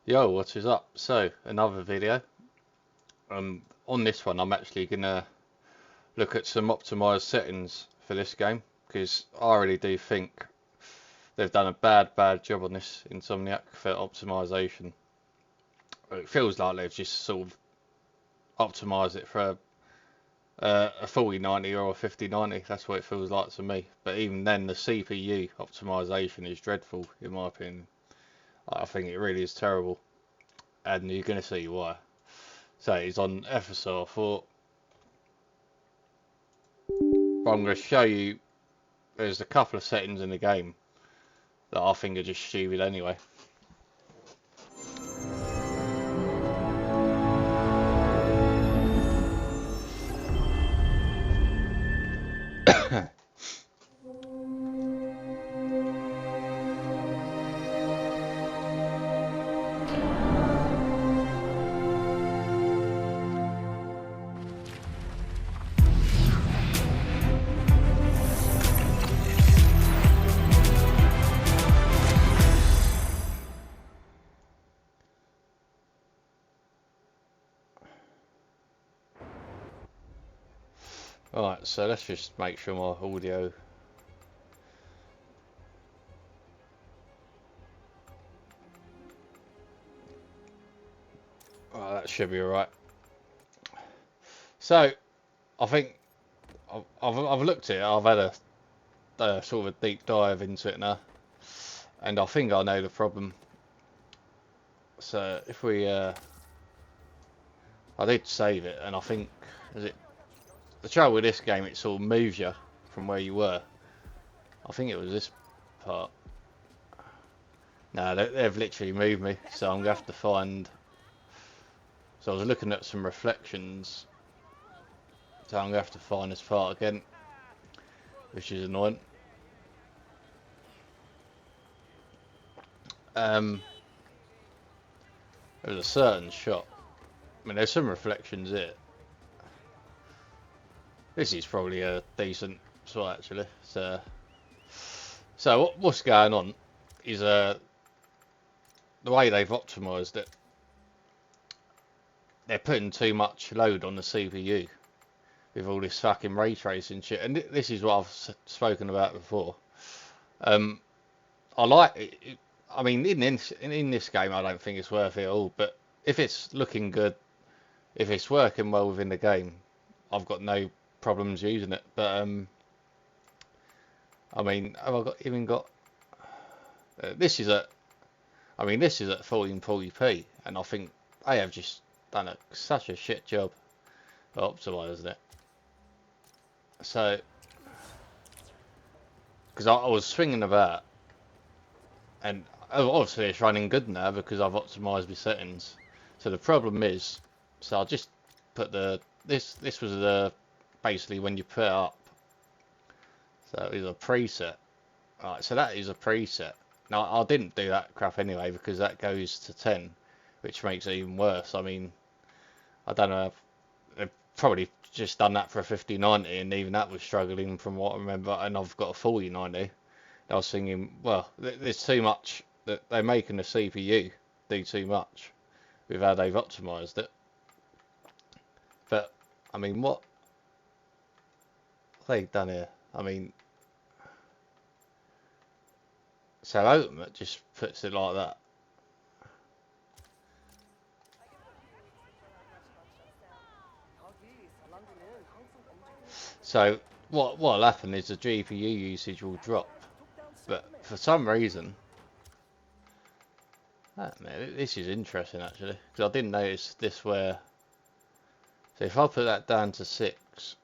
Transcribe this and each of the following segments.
Yo, what is up? So, another video. On this one, I'm actually gonna look at some optimized settings for this game because I really do think they've done a bad job on this Insomniac for optimization. It feels like they've just sort of optimized it for a 4090 or a 5090. That's what it feels like to me. But even then, the CPU optimization is dreadful in my opinion. I think it really is terrible, and you're gonna see why. So it's on FSR 4. But I'm going to show you there's a couple of settings in the game that I think are just stupid anyway. Alright, so let's just make sure my audio... Oh, that should be alright. So, I think I've looked at it, I've had a sort of a deep dive into it now, and I think I know the problem. So if we, I did save it, and I think, is it the trouble with this game? It sort of moves you from where you were. I think it was this part. No, they've literally moved me, so I'm gonna have to find. So I was looking at some reflections, so I'm gonna have to find this part again, which is annoying. There's a certain shot. I mean, there's some reflections here. This is probably a decent shot actually. So what's going on is the way they've optimized it. They're putting too much load on the CPU with all this fucking ray tracing shit, and this is what I've spoken about before. I like it. I mean, in this game, I don't think it's worth it at all. But if it's looking good, if it's working well within the game, I've got no problems using it. But I mean, have I even got? This is at. I mean, this is at 1440p, and I think they have just done such a shit job of optimising it. So, because I was swinging about, and obviously it's running good now because I've optimised my settings. So the problem is, so I'll just put this was the basically when you put it up. So it is a preset. Alright, so that is a preset. Now I didn't do that crap anyway because that goes to 10, which makes it even worse. I mean, I don't know. They've probably just done that for a 5090, and even that was struggling from what I remember. And I've got a 4090. I was thinking, well, there's too much that they're making the CPU do too much with how they've optimized it. But I mean, what they've done here? I mean, so Ultimate just puts it like that. So what'll happen is the GPU usage will drop, but for some reason, man, this is interesting actually, because I didn't notice this where. So if I put that down to 6,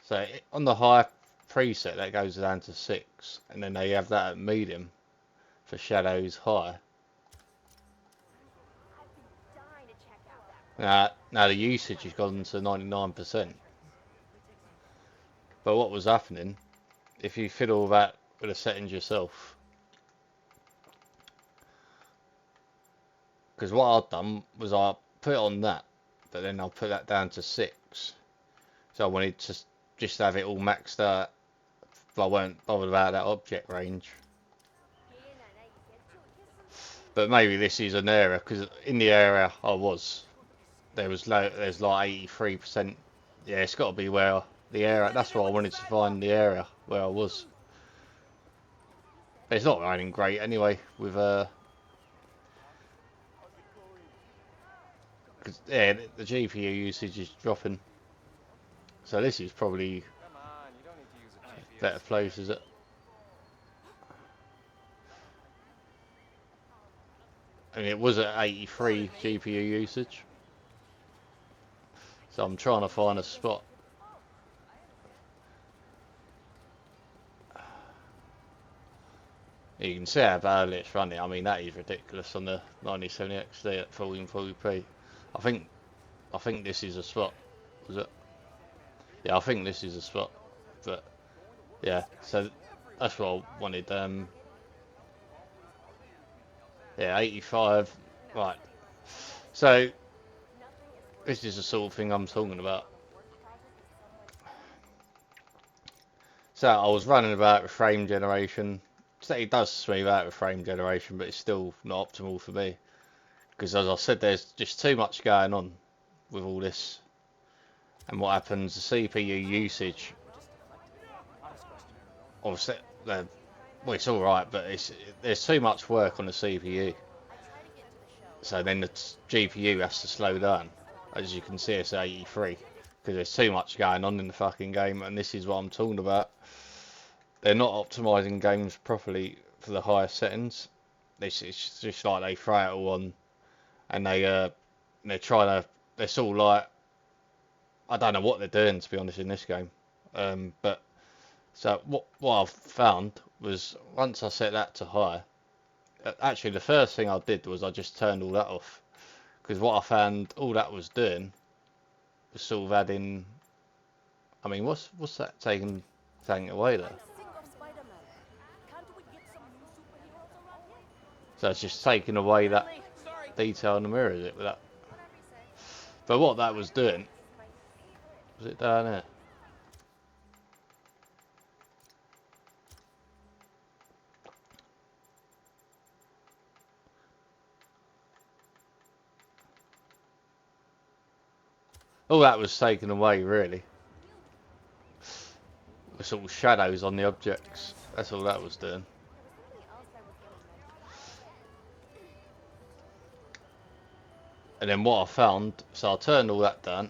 so on the high preset that goes down to 6, and then they have that at medium for shadows high. Now the usage has gone to 99%. But what was happening, if you fiddle that with the settings yourself, because what I've done was I put it on that, but then I'll put that down to 6. So I wanted to just have it all maxed out, but I weren't bothered about that object range. But maybe this is an error because in the area I was, there's like 83%. Yeah, it's got to be where the area. That's what I wanted to find, the area where I was. But it's not running great anyway with 'cause, yeah, the GPU usage is dropping. So this is probably better place, is it? I mean, it was at 83 GPU usage. So I'm trying to find a spot. You can see how badly it's running. I mean, that is ridiculous on the 9070 XD at 1440p. I think this is a spot. Was it? Yeah, I think this is a spot. But yeah, so that's what I wanted. Yeah, 85. Right. So this is the sort of thing I'm talking about. So I was running about with frame generation. So it does smooth out with frame generation, but it's still not optimal for me. Because as I said, there's just too much going on with all this. And what happens, the CPU usage, obviously, well, it's alright, but there's too much work on the CPU. So then the GPU has to slow down. As you can see, it's 83. Because there's too much going on in the fucking game, and this is what I'm talking about. They're not optimizing games properly for the highest settings. It's just like they throw it all on, and they're trying to. It's all like, I don't know what they're doing, to be honest, in this game. But so what I've found was once I set that to high, actually the first thing I did was I just turned all that off, because what I found all that was doing was sort of adding. I mean, what's that taking away there? So it's just taking away that detail in the mirror, is it? With that. But what that was doing, was it down there? All that was taken away, really. The sort of shadows on the objects. That's all that was doing. And then what I found, so I turned all that down,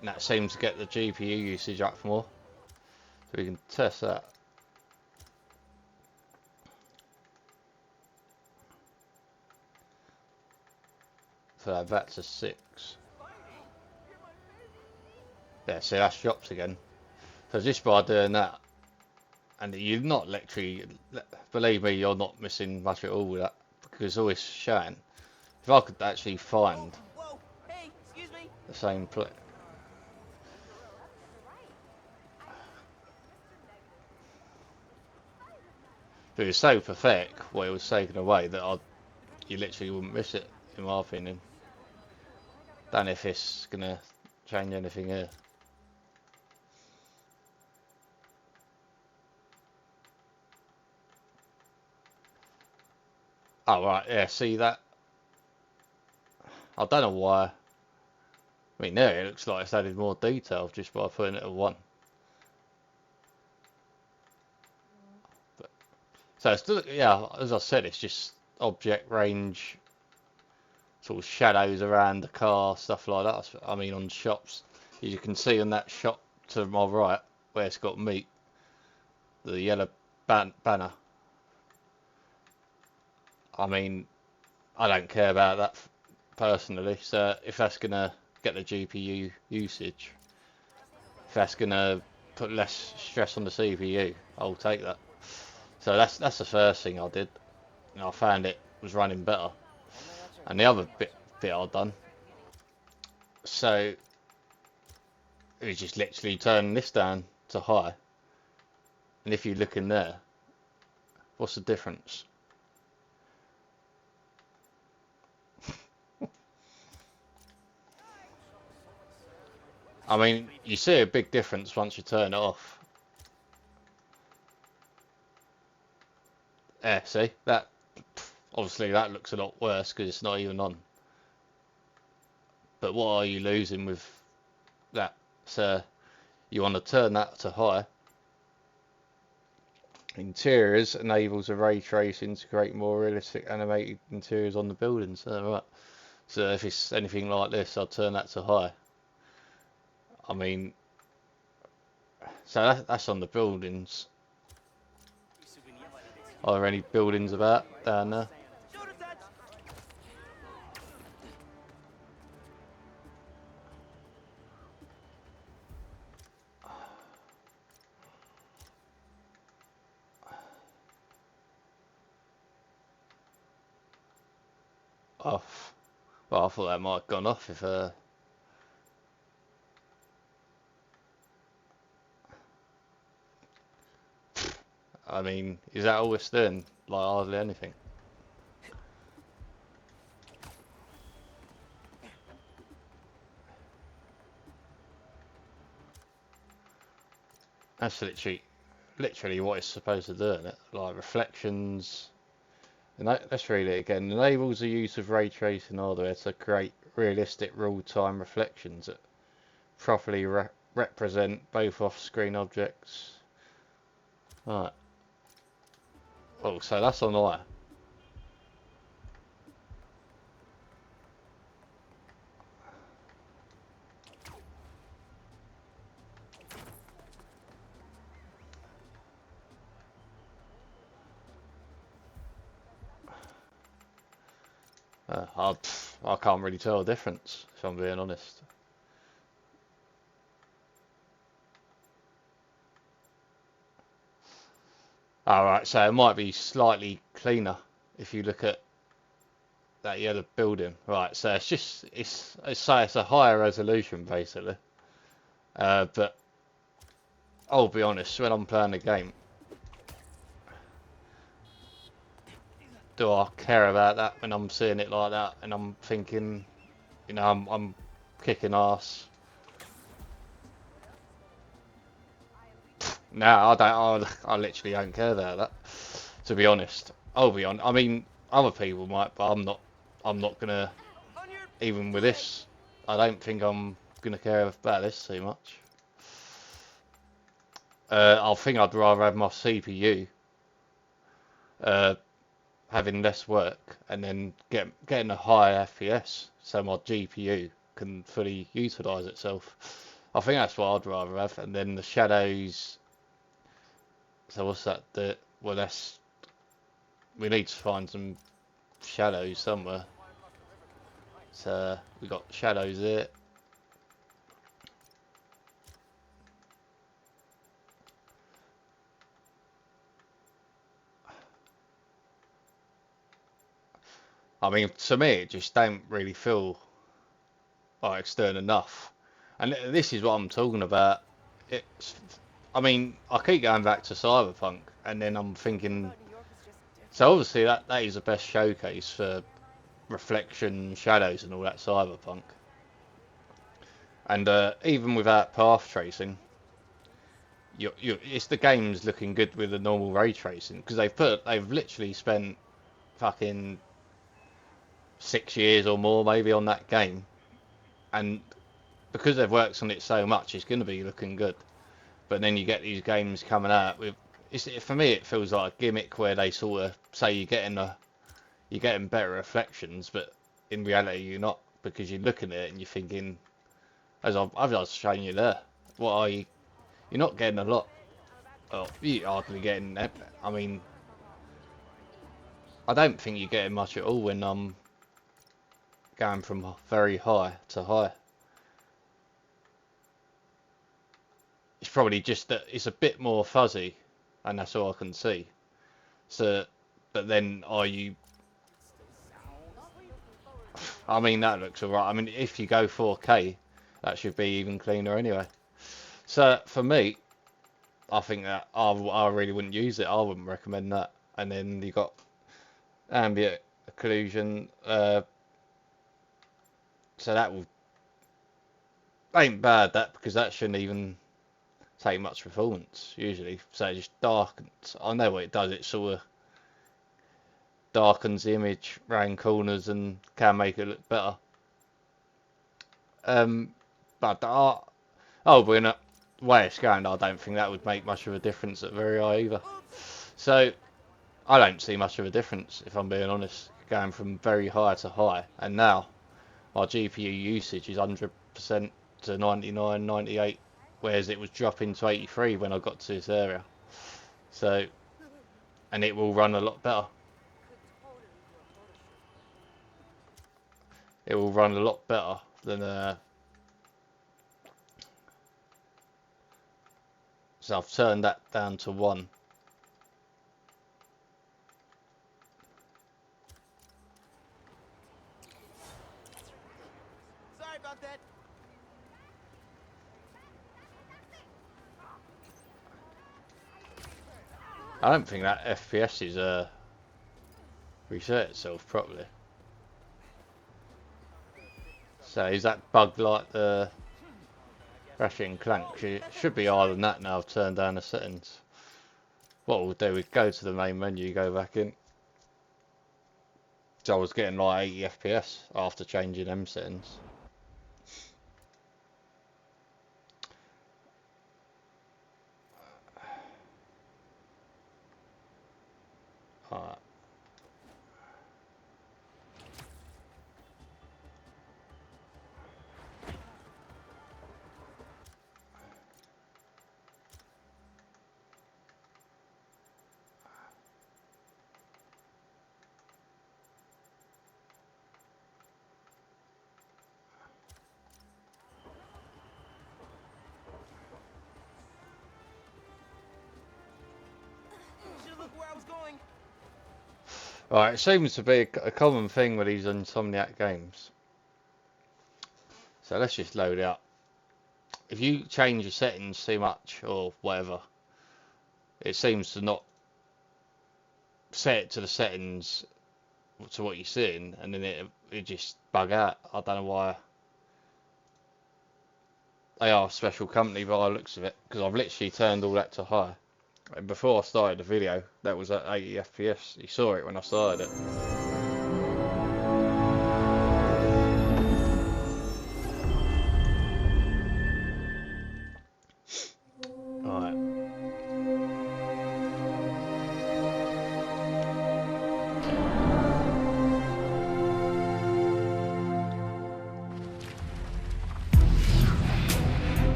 and that seems to get the GPU usage up more. So we can test that. So that's a 6. Yeah, see, that's dropped again. So just by doing that, and you're not literally, believe me, you're not missing much at all with that, because all it's showing. If I could actually find the same place. But it was so pathetic what it was taken away that you literally wouldn't miss it, in my opinion. Don't know if it's gonna change anything here. Oh right, yeah, see that? I don't know why. I mean, there it looks like it's added more detail just by putting it at 1. But, so it's still, yeah, as I said, it's just object range, sort of shadows around the car, stuff like that. I mean, on shops, as you can see on that shot to my right, where it's got meat, the yellow banner. I mean, I don't care about that personally. So if that's gonna get the GPU usage, if that's gonna put less stress on the CPU, I'll take that. So that's the first thing I did, and I found it was running better. And the other bit I've done, so it was just literally turning this down to high, and if you look in there, what's the difference? I mean, you see a big difference once you turn it off. Yeah, see that? Obviously that looks a lot worse because it's not even on. But what are you losing with that? So you want to turn that to high. Interiors enables a ray tracing to create more realistic animated interiors on the buildings. Right. So if it's anything like this, I'll turn that to high. I mean, so that's on the buildings. Are there any buildings about down there? Off. Well, I thought that might have gone off if I mean, is that all it's doing? Like hardly anything. That's literally what it's supposed to do, isn't it? Like reflections. And let's read it again. Enables the use of ray tracing hardware to create realistic real-time reflections that properly represent both off-screen objects. Right. Oh, so that's on high. I can't really tell the difference, if I'm being honest. Alright, so it might be slightly cleaner if you look at that yellow building. Right, so it's a higher resolution basically. But I'll be honest, when I'm playing the game, do I care about that when I'm seeing it like that and I'm thinking, you know, I'm kicking ass. No, I don't. I literally don't care about that. To be honest, I'll be on. I mean, other people might, but I'm not. I'm not gonna. Even with this, I don't think I'm gonna care about this too much. I think I'd rather have my CPU uh, having less work and then getting a higher FPS so my GPU can fully utilize itself. I think that's what I'd rather have. And then the shadows. So what's that? Well, that's we need to find some shadows somewhere. So we got shadows there. I mean, to me, it just don't really feel like it's doing enough. And this is what I'm talking about. It's, I mean, I keep going back to Cyberpunk, and then I'm thinking. So obviously that is the best showcase for reflection, shadows, and all that Cyberpunk. And even without path tracing, it's the game's looking good with the normal ray tracing because they've literally spent fucking 6 years or more maybe on that game, and because they've worked on it so much, it's going to be looking good. But then you get these games coming out with, for me, it feels like a gimmick where they sort of say you're getting better reflections, but in reality you're not because you're looking at it and you're thinking, as I've just shown you there, what are you? You're not getting a lot. Oh, you're hardly getting. I mean, I don't think you're getting much at all when I'm going from very high to high. It's probably just that it's a bit more fuzzy, and that's all I can see. So, but then are you? I mean, that looks alright. I mean, if you go 4K, that should be even cleaner anyway. So for me, I think that I really wouldn't use it. I wouldn't recommend that. And then you got ambient occlusion. So that ain't bad that because that shouldn't even take much performance usually. So it just darkens. I know what it does. It sort of darkens the image round corners and can make it look better. But but in a way it's going, I don't think that would make much of a difference at very high either. So I don't see much of a difference, if I'm being honest, going from very high to high. And now our GPU usage is 100% to 99, 98, whereas it was dropping to 83 when I got to this area. So, and it will run a lot better. It will run a lot better than so I've turned that down to 1. Sorry about that. I don't think that FPS is reset itself properly. So is that bug like the Ratchet and Clank? It should be higher than that now. I've turned down the settings. What we'll do, we go to the main menu, go back in. So I was getting like 80 FPS after changing them settings. Alright. Should look where I was going. Right, it seems to be a common thing with these Insomniac games. So let's just load it up. If you change your settings too much or whatever, it seems to not set it to the settings to what you're seeing, and then it just bug out. I don't know why. They are a special company by the looks of it, because I've literally turned all that to high. And before I started the video, that was at 80 FPS. You saw it when I started it. Alright.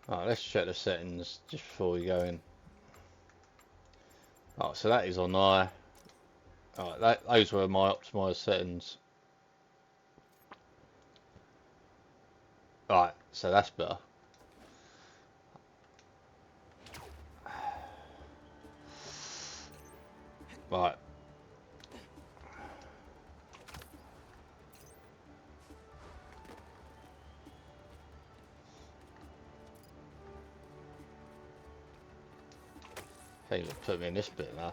Alright, let's check the settings just before we go in. Alright, so that is on high. Alright, those were my optimised settings. Right, so that's better. Right. I think it'll put me in this bit now.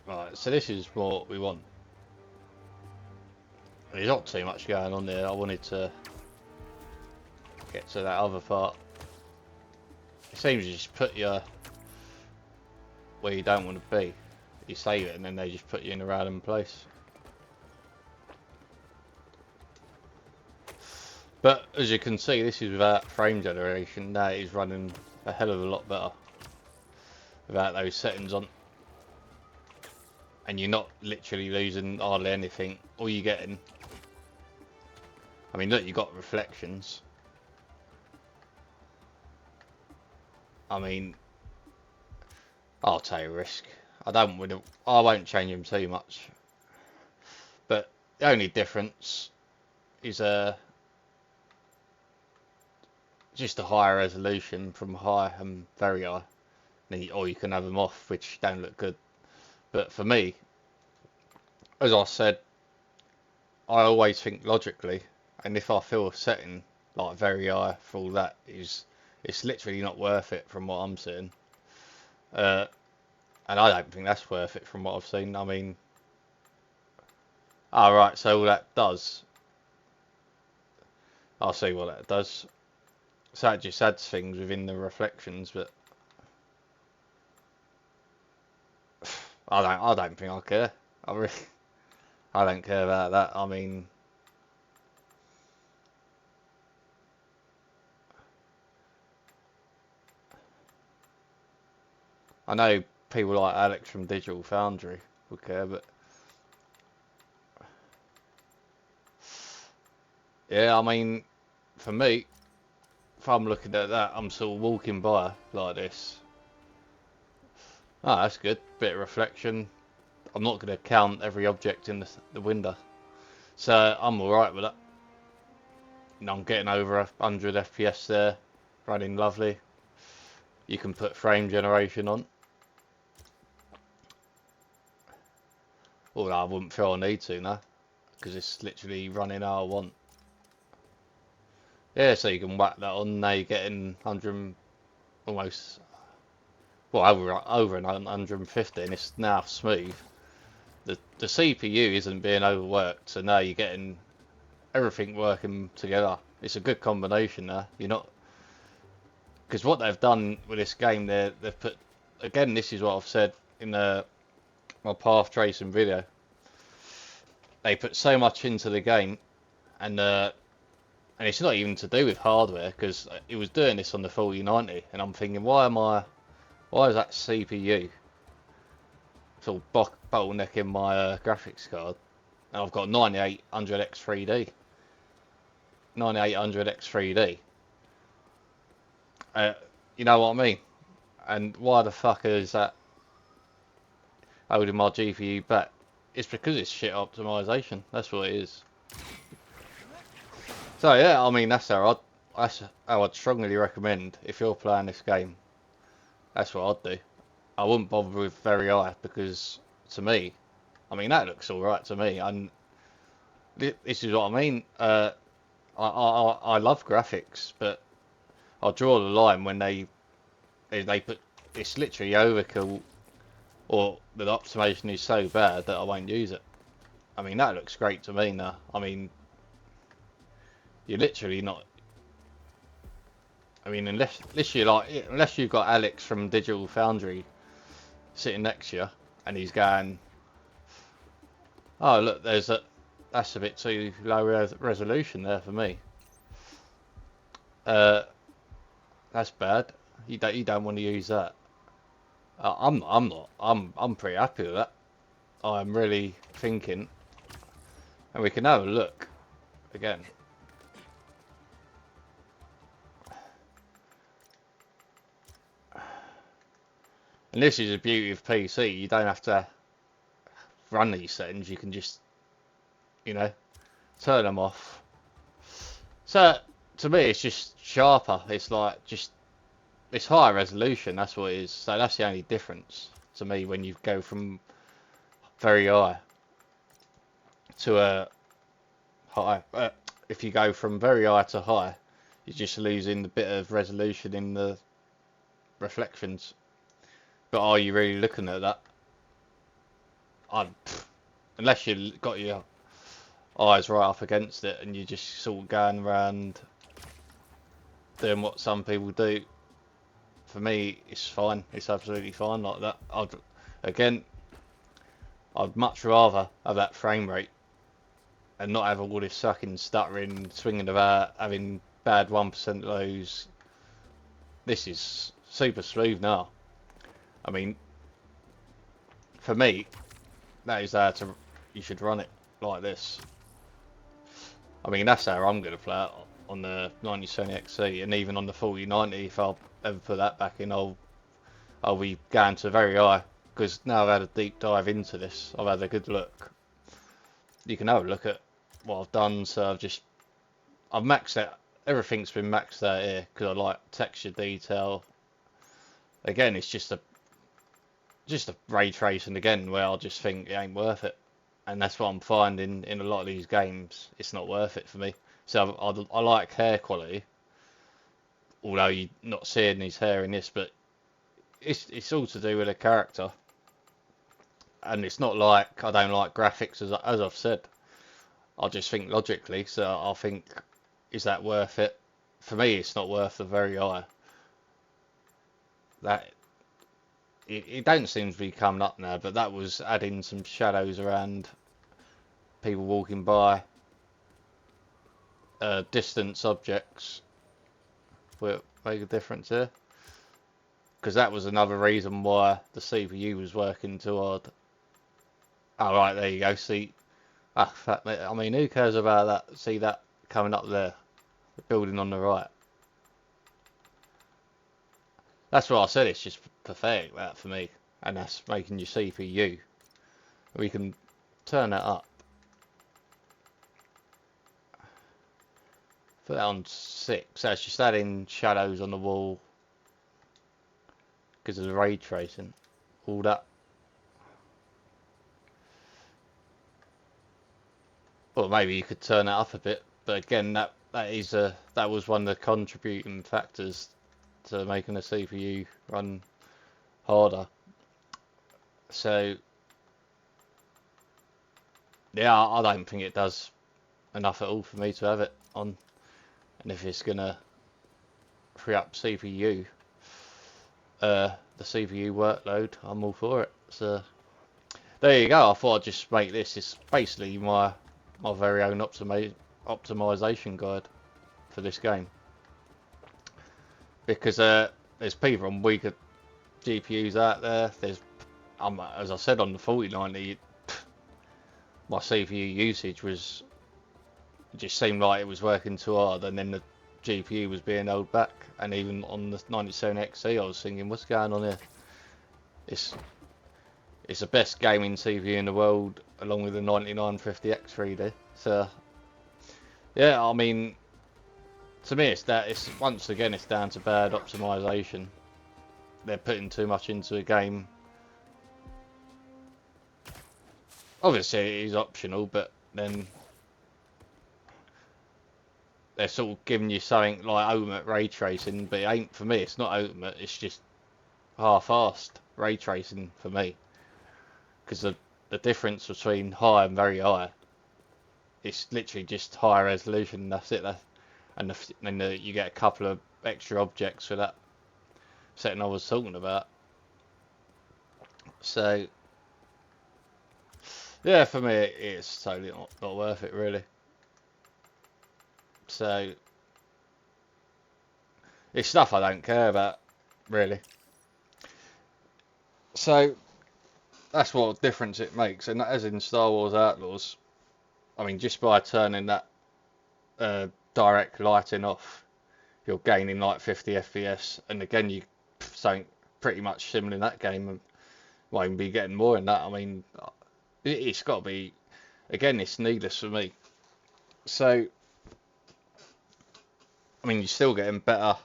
Right, so this is what we want. There's not too much going on there. I wanted to get to that other part. It seems you just put you where you don't want to be. You save it and then they just put you in a random place. But as you can see, this is without frame generation. Now it is running a hell of a lot better without those settings on. And you're not literally losing hardly anything. All you're getting, I mean, look, you got reflections. I mean, I'll take a risk. I won't change them too much. But the only difference is just a higher resolution from high and very high. Or you can have them off, which don't look good. But for me, as I said, I always think logically, and if I feel a setting like very high for all that, it's literally not worth it from what I'm seeing. And I don't think that's worth it from what I've seen. I mean, Right, so all that does, I'll see what that does. So it just adds things within the reflections, but I don't think I care. I really, I don't care about that. I mean, I know people like Alex from Digital Foundry would care, but yeah, I mean, for me, if I'm looking at that, I'm sort of walking by like this. Oh, that's good. Bit of reflection. I'm not going to count every object in the window, so I'm alright with that. You know, I'm getting over 100 FPS there, running lovely. You can put frame generation on. Although I wouldn't feel I need to now, because it's literally running how I want. Yeah, so you can whack that on. Now you're getting 100, almost, well, over 150, and it's now smooth. The CPU isn't being overworked, so now you're getting everything working together. It's a good combination there. You're not, because what they've done with this game, they've put, again, this is what I've said in my path tracing video. They put so much into the game, and it's not even to do with hardware, because it was doing this on the 4090, and I'm thinking, why is that CPU sort of bottlenecking my graphics card? And I've got 9800X 3D, 9800X 3D. You know what I mean? And why the fuck is that holding my GPU back? It's because it's shit optimization. That's what it is. So yeah, I mean that's how I'd strongly recommend if you're playing this game. That's what I'd do. I wouldn't bother with very high, because to me, I mean that looks all right to me. And this is what I mean. I love graphics, but I draw the line when they put, it's literally overkill, or the optimization is so bad that I won't use it. I mean that looks great to me now. I mean you're literally not. I mean unless you've got Alex from Digital Foundry sitting next to you, and he's going, oh look, that's a bit too low resolution there for me. That's bad. You don't want to use that. I'm not. I'm pretty happy with that. I'm really thinking, and we can have a look again. And this is the beauty of PC. You don't have to run these settings. You can just, you know, turn them off. So to me, it's just sharper. It's like just, it's higher resolution. That's what it is. So that's the only difference to me when you go from very high to a high. If you go from very high to high, you're just losing a bit of resolution in the reflections. But are you really looking at that? Unless you got your eyes right up against it and you're just sort of going around doing what some people do. For me, it's fine. It's absolutely fine like that. I'd much rather have that frame rate and not have all this sucking, stuttering, swinging about, having bad 1% lows. This is super smooth now. I mean, for me, that is how you should run it like this. I mean, that's how I'm going to play it on the 9070 XC, and even on the 4090. If I'll ever put that back in, I'll be going to very high, because now I've had a deep dive into this. I've had a good look. You can have a look at what I've done. So I've maxed out. Everything's been maxed out here because I like texture detail. Again, it's just a ray tracing again, where I'll just think it ain't worth it, and that's what I'm finding in a lot of these games. It's not worth it for me. So I like hair quality, although you're not seeing his hair in this, but it's all to do with the character, and it's not like I don't like graphics, as I've said. I just think logically. So I think, is that worth it? For me, it's not worth the very high. That it don't seem to be coming up now, but that was adding some shadows around people walking by, distance objects will make a difference here. Because that was another reason why the CPU was working too hard. Oh, right, there you go. See, I mean, who cares about that? See that coming up there, the building on the right. That's what I said. It's just pathetic, that for me, and that's making your CPU. We can turn that up. Put that on 6. That's just adding shadows on the wall because of the ray tracing. All that. Or maybe you could turn it up a bit, but again, that was one of the contributing factors to making the CPU run harder. So yeah, I don't think it does enough at all for me to have it on. And if it's gonna free up CPU, the CPU workload, I'm all for it. So there you go. I thought I'd just make this. It's basically my very own optimization guide for this game, because there's people on weaker GPUs out there. There's as I said on the 4090, my CPU usage was just seemed like it was working too hard, and then the GPU was being held back. And even on the 97XE, I was thinking, what's going on here? It's the best gaming CPU in the world, along with the 9950X 3D. So yeah, I mean, to me, it's once again, it's down to bad optimization. They're putting too much into a game. Obviously, it is optional, but then they're sort of giving you something like ultimate ray tracing, but it ain't for me. It's not ultimate. It's just half-assed ray tracing for me, because the difference between high and very high, it's literally just higher resolution. That's it. And you get a couple of extra objects for that setting I was talking about. So yeah, for me, it's totally not worth it, really. So it's stuff I don't care about, really. So that's what difference it makes. And as in Star Wars Outlaws, I mean, just by turning that direct lighting off, you're gaining like 50 FPS. And again, you something pretty much similar in that game, and might even be getting more in that. I mean, it's got to be, again, it's needless for me. So I mean, you're still getting better.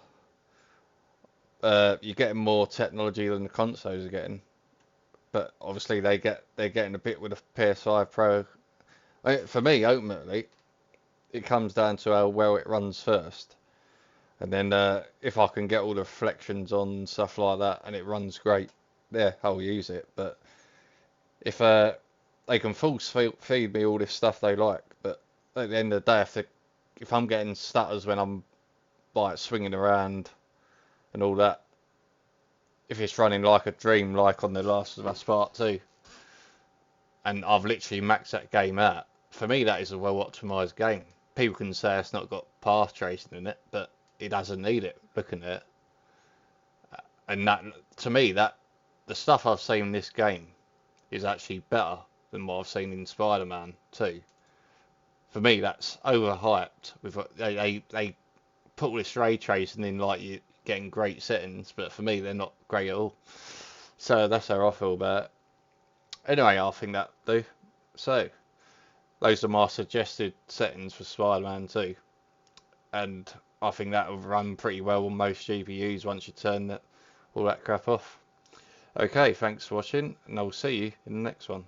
You're getting more technology than the consoles are getting, but obviously they're getting a bit with the PS5 Pro. For me, ultimately, it comes down to how well it runs first, and then if I can get all the reflections on stuff like that and it runs great, yeah, I'll use it. But if they can force feed me all this stuff they like, but at the end of the day, if I'm getting stutters when I'm like swinging around and all that, if it's running like a dream, like on The Last of Us Part 2, and I've literally maxed that game out, for me that is a well optimized game. People can say it's not got path tracing in it, but it doesn't need it, looking at it. And that, to me, that the stuff I've seen in this game is actually better than what I've seen in Spider-Man 2. For me, that's overhyped. They put all this ray tracing in like you're getting great settings, but for me they're not great at all. So that's how I feel about it. Anyway, I think that do. So those are my suggested settings for Spider-Man 2, and I think that will run pretty well on most GPUs once you turn all that crap off. Okay, thanks for watching, and I'll see you in the next one.